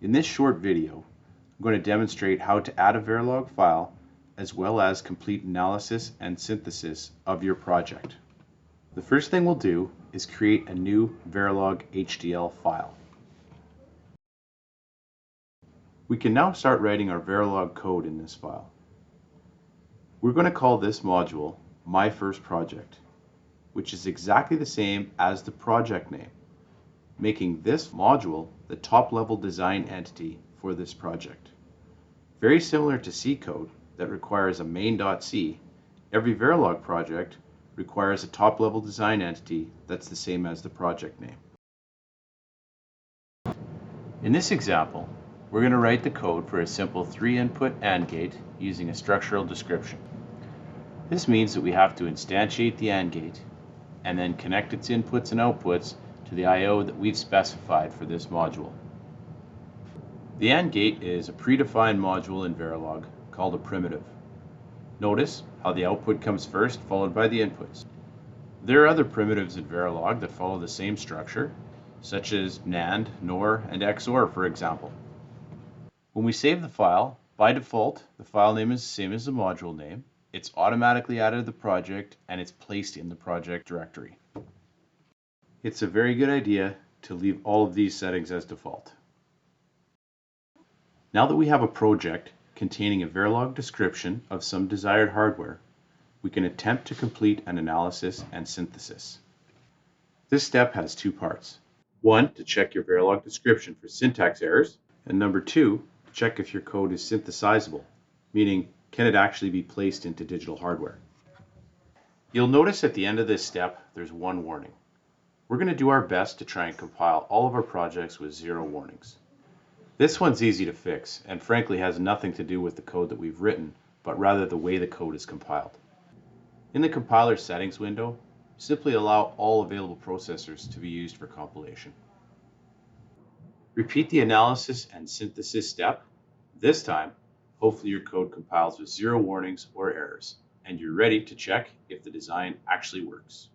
In this short video, I'm going to demonstrate how to add a Verilog file as well as complete analysis and synthesis of your project. The first thing we'll do is create a new Verilog HDL file. We can now start writing our Verilog code in this file. We're going to call this module My First Project, which is exactly the same as the project name, making this module the top-level design entity for this project. Very similar to C code that requires a main.c, every Verilog project requires a top-level design entity that's the same as the project name. In this example, we're going to write the code for a simple 3-input AND gate using a structural description. This means that we have to instantiate the AND gate and then connect its inputs and outputs to the I/O that we've specified for this module. The AND gate is a predefined module in Verilog called a primitive. Notice how the output comes first, followed by the inputs. There are other primitives in Verilog that follow the same structure, such as NAND, NOR, and XOR, for example. When we save the file, by default, the file name is the same as the module name. It's automatically added to the project, and it's placed in the project directory. It's a very good idea to leave all of these settings as default. Now that we have a project containing a Verilog description of some desired hardware, we can attempt to complete an analysis and synthesis. This step has two parts. One, to check your Verilog description for syntax errors, and number two, check if your code is synthesizable, meaning can it actually be placed into digital hardware. You'll notice at the end of this step there's one warning. We're going to do our best to try and compile all of our projects with 0 warnings. This one's easy to fix and frankly has nothing to do with the code that we've written, but rather the way the code is compiled. In the compiler settings window, simply allow all available processors to be used for compilation. Repeat the analysis and synthesis step. This time, hopefully your code compiles with 0 warnings or errors, and you're ready to check if the design actually works.